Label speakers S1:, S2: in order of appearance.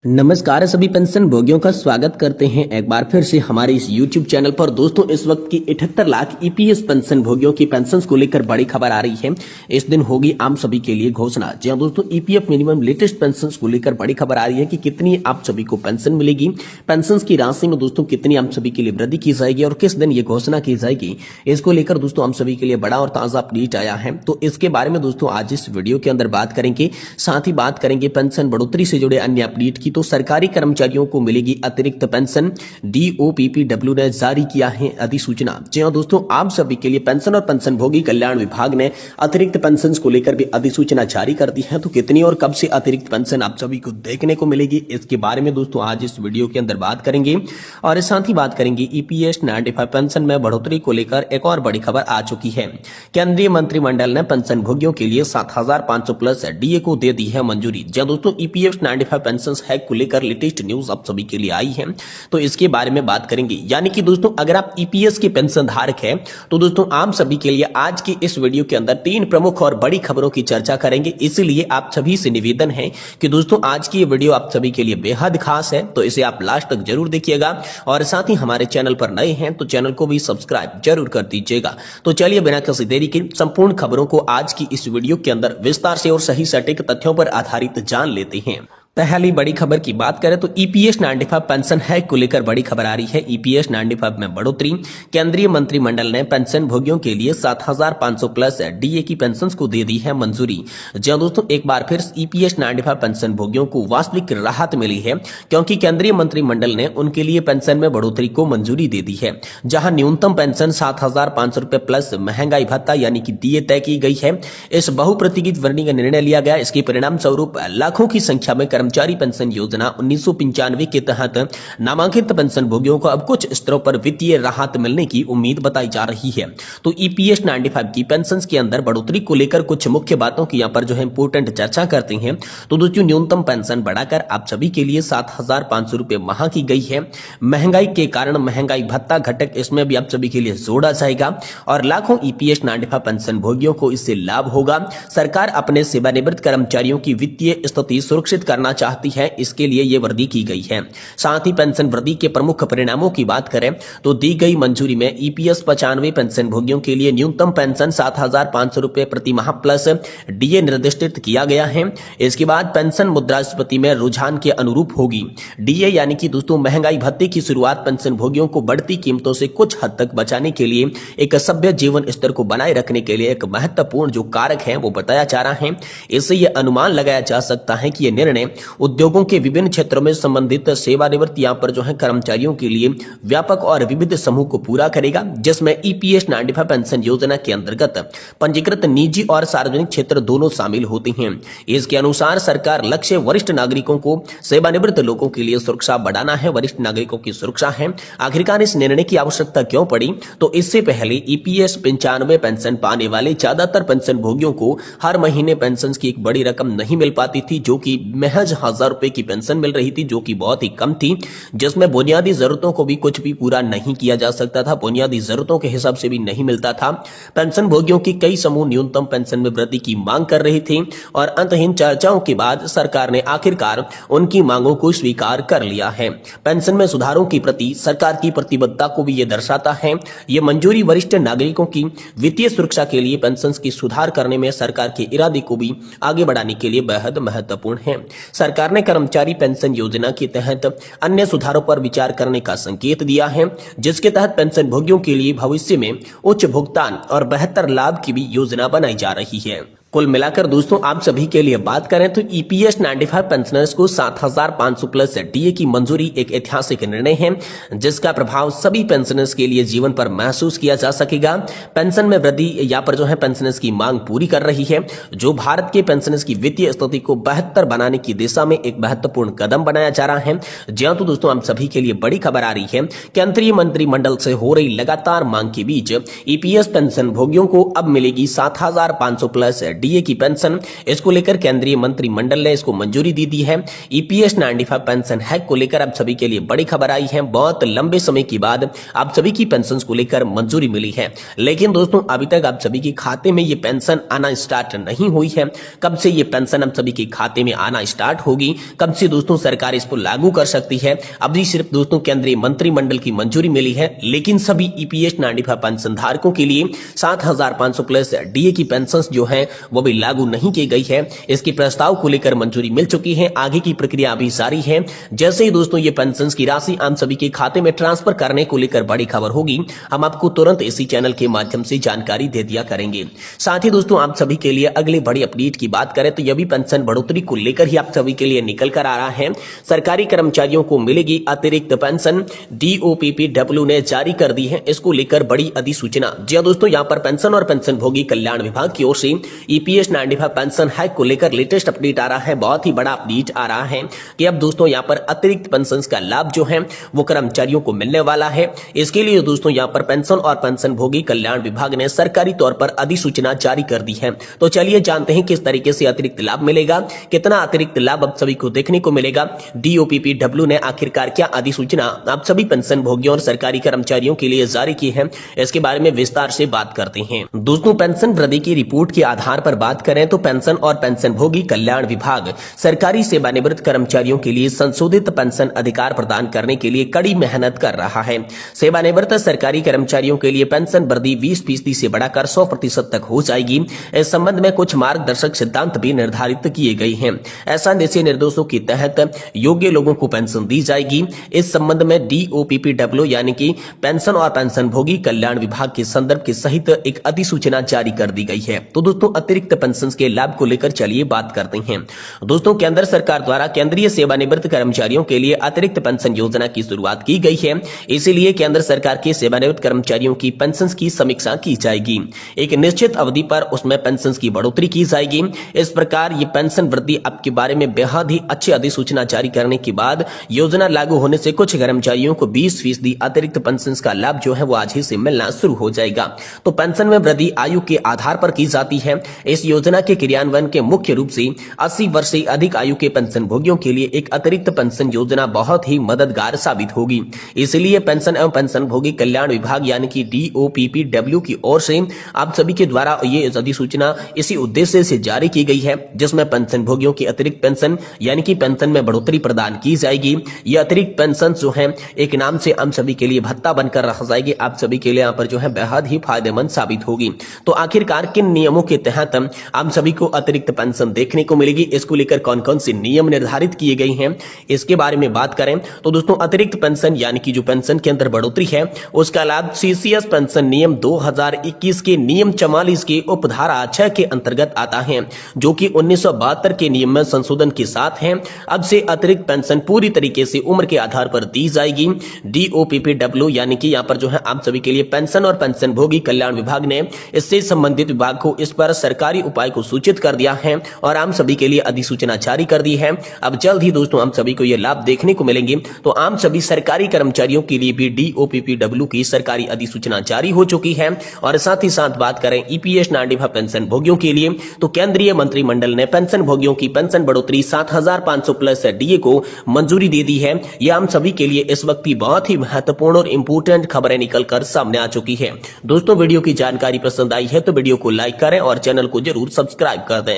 S1: नमस्कार सभी पेंशन भोगियों का स्वागत करते हैं एक बार फिर से हमारे इस YouTube चैनल पर। दोस्तों इस वक्त की 78 लाख ईपीएस पेंशन भोगियों की पेंशन को लेकर बड़ी खबर आ रही है। इस दिन होगी आम सभी के लिए घोषणा। जी हां दोस्तों, ईपीएफ मिनिमम लेटेस्ट पेंशन को लेकर बड़ी खबर आ रही है कि कितनी आप सभी को पेंशन मिलेगी, पेंशन की राशि में दोस्तों कितनी आप सभी के लिए वृद्धि की जाएगी और किस दिन ये घोषणा की जाएगी। इसको लेकर दोस्तों हम सभी के लिए बड़ा और ताजा अपडेट आया है, तो इसके बारे में दोस्तों आज इस वीडियो के अंदर बात करेंगे। साथ ही बात करेंगे पेंशन बढ़ोतरी से जुड़े अन्य अपडेट की। तो सरकारी कर्मचारियों को मिलेगी अतिरिक्त पेंशन, डीओपीपीडब्ल्यू ने जारी किया है अधिसूचना। जी हां दोस्तों, आप सभी के लिए पेंशन और पेंशन भोगी कल्याण विभाग ने अतिरिक्त पेंशन को लेकर भी अधिसूचना जारी कर दी है। तो कितनी और कब से अतिरिक्त पेंशन आप सभी को देखने को मिलेगी, इसके बारे में दोस्तों आज इस वीडियो के अंदर बात करेंगे। और साथ ही बात करेंगे ईपीएस 95 पेंशन में बढ़ोतरी को लेकर एक और बड़ी खबर आ चुकी है। केंद्रीय मंत्रिमंडल ने पेंशन भोगियों के लिए 7500 प्लस डीए को दे दी है मंजूरी। जहां दोस्तों ईपीएफ 95 पेंशन हैक को लेकर लेटेस्ट न्यूज आप सभी के लिए आई है, तो इसके बारे में बात करेंगे। यानी कि दोस्तों अगर आप ईपीएस के पेंशन धारक हैं तो दोस्तों आप सभी के लिए आज की इस वीडियो के अंदर 3 प्रमुख और बड़ी खबरों की चर्चा करेंगे। इसीलिए आप सभी से निवेदन है कि दोस्तों आज की ये वीडियो आप सभी के लिए बेहद खास है, तो इसे आप लास्ट तक जरूर देखिएगा। और साथ ही हमारे चैनल पर नए हैं तो चैनल को भी सब्सक्राइब जरूर कर दीजिएगा। तो चलिए बिना किसी देरी के संपूर्ण खबरों को आज की इस वीडियो के अंदर विस्तार से और सही सटीक तथ्यों पर आधारित जान लेते हैं। पहली बड़ी खबर की बात करें तो ईपीएस 95 पेंशन हैक को लेकर बड़ी खबर आ रही है। ईपीएस 95 में बढ़ोतरी, केंद्रीय मंत्रिमंडल ने पेंशन भोगियों के लिए 7500 प्लस डीए की पेंशन को दे दी है मंजूरी। जहां दोस्तों एक बार फिर ईपीएस 95 पेंशन भोगियों को वास्तविक राहत मिली है, क्योंकि केंद्रीय मंत्रिमंडल ने उनके लिए पेंशन में बढ़ोतरी को मंजूरी दे दी है। जहां न्यूनतम पेंशन 7500 रुपए प्लस महंगाई भत्ता यानी कि डीए तय की गई है। इस बहुप्रतीक्षित वृद्धि का निर्णय लिया गया। इसके परिणाम स्वरूप लाखों की संख्या में कर्मचारी पेंशन योजना 1995 के तहत नामांकित पेंशन भोगियों को अब कुछ स्तरों पर वित्तीय राहत मिलने की उम्मीद बताई जा रही है। तो ईपीएस 95 की पेंशन के अंदर बढ़ोतरी को लेकर कुछ मुख्य बातों की यहाँ पर जो है इंपोर्टेंट चर्चा करते हैं। तो दोस्तों न्यूनतम पेंशन बढ़ाकर आप सभी के लिए 7500 रुपए माह की गई है। महंगाई के कारण महंगाई भत्ता घटक इसमें भी आप सभी के लिए जोड़ा जाएगा और लाखों ईपीएस 95 पेंशन भोगियों को इससे लाभ होगा। सरकार अपने सेवानिवृत्त कर्मचारियों की वित्तीय स्थिति सुरक्षित करना चाहती है, इसके लिए यह वृद्धि की गई है। साथ ही पेंशन वृद्धि के प्रमुख परिणामों की बात करें तो दी गई मंजूरी में ईपीएस 95 पेंशन भोगियों के लिए न्यूनतम पेंशन 7500 रुपए प्रति माह प्लस डीए निर्दिष्ट किया गया है। इसके बाद पेंशन मुद्रास्फीति में रुझान के अनुरूप होगी। डीए यानी कि दोस्तों महंगाई भत्ते की शुरुआत पेंशन भोगियों को बढ़ती कीमतों से कुछ हद तक बचाने के लिए एक सभ्य जीवन स्तर को बनाए रखने के लिए एक महत्वपूर्ण जो कारक है वो बताया जा रहा है। इससे यह अनुमान लगाया जा सकता है कि यह निर्णय उद्योगों के विभिन्न क्षेत्रों में संबंधित सेवानिवृत्त यहाँ पर जो है कर्मचारियों के लिए व्यापक और विविध समूह को पूरा करेगा, जिसमें ईपीएस 95 पेंशन योजना के अंतर्गत पंजीकृत निजी और सार्वजनिक क्षेत्र दोनों शामिल होते हैं। इसके अनुसार सरकार लक्ष्य वरिष्ठ नागरिकों को सेवानिवृत्त लोगों के लिए सुरक्षा बढ़ाना है। वरिष्ठ नागरिकों की सुरक्षा है। आखिरकार इस निर्णय की आवश्यकता क्यों पड़ी, तो इससे पहले ईपीएस 95 पेंशन पाने वाले ज्यादातर पेंशन भोगियों को हर महीने पेंशन की एक बड़ी रकम नहीं मिल पाती थी, जो कि महज 1000 रुपए की पेंशन मिल रही थी, जो कि बहुत ही कम थी, जिसमें बुनियादी जरूरतों को भी कुछ भी पूरा नहीं किया जा सकता था। बुनियादी जरूरतों के हिसाब से भी नहीं मिलता था। पेंशन भोगियों की कई समूह न्यूनतम पेंशन में वृद्धि की मांग कर रहे थे और अंतहीन चर्चाओं के बाद सरकार ने आखिरकार उनकी मांगों को स्वीकार कर लिया है। पेंशन में सुधारों के प्रति सरकार की प्रतिबद्धता को भी यह दर्शाता है। यह मंजूरी वरिष्ठ नागरिकों की वित्तीय सुरक्षा के लिए पेंशन की सुधार करने में सरकार के इरादे को भी आगे बढ़ाने के लिए बेहद महत्वपूर्ण है। सरकार ने कर्मचारी पेंशन योजना के तहत अन्य सुधारों पर विचार करने का संकेत दिया है, जिसके तहत पेंशन भोगियों के लिए भविष्य में उच्च भुगतान और बेहतर लाभ की भी योजना बनाई जा रही है। कुल मिलाकर दोस्तों आप सभी के लिए बात करें तो ईपीएस 95 पेंशनर्स को 7500 प्लस डीए की मंजूरी एक ऐतिहासिक निर्णय है, जिसका प्रभाव सभी पेंशनर्स के लिए जीवन पर महसूस किया जा सकेगा। पेंशन में वृद्धि यहाँ पर जो है पेंशनर्स की मांग पूरी कर रही है, जो भारत के पेंशनर्स की वित्तीय स्थिति को बेहतर बनाने की दिशा में एक महत्वपूर्ण कदम बनाया जा रहा है। जहां तो दोस्तों आप सभी के लिए बड़ी खबर आ रही है। केंद्रीय मंत्रिमंडल से हो रही लगातार मांग के बीच ईपीएस पेंशन भोगियों को अब मिलेगी 7500 प्लस डीए की पेंशन, इसको लेकर केंद्रीय मंत्रिमंडल ने इसको मंजूरी दे दी है। ईपीएस 95 पेंशन हैक को लेकर आप सभी के लिए बड़ी खबर आई है। बहुत लंबे समय के बाद आप सभी की पेंशन को लेकर मंजूरी मिली है, लेकिन दोस्तों अभी तक आप सभी के खाते में ये पेंशन आना स्टार्ट नहीं हुई है। कब से ये पेंशन आप सभी के खाते में आना स्टार्ट होगी, कब से दोस्तों सरकार इसको लागू कर सकती है, अभी सिर्फ दोस्तों केंद्रीय मंत्रिमंडल की मंजूरी मिली है, लेकिन सभी ईपीएस 95 पेंशन धारकों के लिए 7,500 प्लस डीए की पेंशन जो है वो भी लागू नहीं की गई है। इसके प्रस्ताव को लेकर मंजूरी मिल चुकी है, आगे की प्रक्रिया अभी जारी है। जैसे ही दोस्तों ये पेंशन की राशि आप सभी के खाते में ट्रांसफर करने को लेकर बड़ी खबर होगी, हम आपको तुरंत इसी चैनल के माध्यम से जानकारी दे दिया करेंगे। साथ ही दोस्तों आप सभी के लिए अगली बड़ी अपडेट की बात करें तो यह भी पेंशन बढ़ोतरी को लेकर ही आप सभी के लिए निकल कर आ रहा है। सरकारी कर्मचारियों को मिलेगी अतिरिक्त पेंशन, डीओपीपीडब्ल्यू ने जारी कर दी है इसको लेकर बड़ी अधिसूचना। जी हां दोस्तों, यहां पर पेंशन और पेंशनभोगी कल्याण विभाग की ओर से ईपीएस 95 पेंशन हैक को लेकर लेटेस्ट अपडेट आ रहा है। बहुत ही बड़ा अपडेट आ रहा है कि अब दोस्तों यहां पर अतिरिक्त पेंशन का लाभ जो है वो कर्मचारियों को मिलने वाला है। इसके लिए दोस्तों यहां पर पेंशन और पेंशनभोगी कल्याण विभाग ने सरकारी तौर पर अधिसूचना जारी कर दी है। तो चलिए जानते हैं किस तरीके से अतिरिक्त लाभ मिलेगा, कितना अतिरिक्त लाभ अब सभी को देखने को मिलेगा। डीओपीपीडब्ल्यू ने आखिरकार क्या अधिसूचना आप सभी पेंशन भोगियों और सरकारी कर्मचारियों के लिए जारी की है, इसके बारे में विस्तार से बात करते हैं। दोस्तों पेंशन वृद्धि की रिपोर्ट के आधार पर बात करें तो पेंशन और पेंशनभोगी कल्याण विभाग सरकारी सेवानिवृत्त कर्मचारियों के लिए संशोधित पेंशन अधिकार प्रदान करने के लिए कड़ी मेहनत कर रहा है। सेवानिवृत्त सरकारी कर्मचारियों के लिए पेंशन वृद्धि 20% से बढ़ाकर 100% तक हो जाएगी। इस संबंध में कुछ मार्गदर्शक सिद्धांत भी निर्धारित किए गए हैं। ऐसा दिशा निर्देशों के तहत योग्य लोगों को पेंशन दी जाएगी। इस संबंध में डीओपीपीडब्ल्यू यानी कि पेंशन और पेंशनभोगी कल्याण विभाग के संदर्भ के सहित एक अधिसूचना जारी कर दी गई है। तो दोस्तों अतिरिक्त पेंशन के लाभ को लेकर चलिए बात करते हैं। दोस्तों केंद्र सरकार द्वारा केंद्रीय सेवानिवृत्त कर्मचारियों के लिए अतिरिक्त पेंशन योजना की शुरुआत की गई है। इसीलिए केंद्र सरकार के सेवानिवृत्त कर्मचारियों की पेंशन की समीक्षा की जाएगी। एक निश्चित अवधि पर उसमें पेंशन की बढ़ोतरी की जाएगी। इस प्रकार ये पेंशन वृद्धि आपके बारे में बेहद ही अच्छी अधिसूचना जारी करने के बाद योजना लागू होने से कुछ कर्मचारियों को 20% अतिरिक्त पेंशन का लाभ जो है वो आज ही से मिलना शुरू हो जाएगा। तो पेंशन में वृद्धि आयु के आधार पर की जाती है। इस योजना के क्रियान्वयन के मुख्य रूप से 80 वर्ष से अधिक आयु के पेंशन भोगियों के लिए एक अतिरिक्त पेंशन योजना बहुत ही मददगार साबित होगी। इसलिए पेंशन एवं पेंशन भोगी कल्याण विभाग यानी कि डीओपीपीडब्ल्यू की ओर से आप सभी के द्वारा ये अधिसूचना इसी उद्देश्य से जारी की गई है, जिसमें पेंशन भोगियों की अतिरिक्त पेंशन यानी कि पेंशन में बढ़ोतरी प्रदान की जाएगी। ये अतिरिक्त पेंशन जो है एक नाम से हम सभी के लिए भत्ता बनकर रखा जाएगी। आप सभी के लिए यहाँ पर जो है बेहद ही फायदेमंद साबित होगी। तो आखिरकार किन नियमों के तहत हम सभी को अतिरिक्त पेंशन देखने को मिलेगी, इसको लेकर कौन कौन से नियम निर्धारित किए गए हैं, इसके बारे में बात करें तो दोस्तों अतिरिक्त पेंशन यानी कि जो पेंशन के अंदर बढ़ोतरी है उसका लाभ सीसीएस पेंशन नियम 2021 के नियम 44 के उपधारा 6 के अंतर्गत आता है, जो कि 1972 के नियम में संशोधन के साथ है। अब से अतिरिक्त पेंशन पूरी तरीके से उम्र के आधार पर दी जाएगी। डीओपीपीडब्ल्यू यानी कि यहाँ पर जो है आप सभी के लिए पेंशन और पेंशन भोगी कल्याण विभाग ने इससे संबंधित विभाग को इस पर सरकारी उपाय को सूचित कर दिया है और आम सभी के लिए अधिसूचना जारी कर दी है। अब जल्द ही दोस्तों हम सभी को ये लाभ देखने को मिलेंगे। तो आम सभी सरकारी कर्मचारियों के लिए भी डीओपीपीडब्ल्यू की सरकारी अधिसूचना जारी हो चुकी है। और साथ ही साथ बात करें ईपीएस 95 पेंशन भोगियों के लिए तो केंद्रीय मंत्रिमंडल ने पेंशन भोगियों की पेंशन बढ़ोतरी 7,500 प्लस डीए को मंजूरी दे दी है। यह हम सभी के लिए इस वक्त की बहुत ही महत्वपूर्ण और इंपोर्टेंट खबरें निकलकर सामने आ चुकी है। दोस्तों वीडियो की जानकारी पसंद आई है तो वीडियो को लाइक करें और चैनल को जरूर सब्सक्राइब कर दें।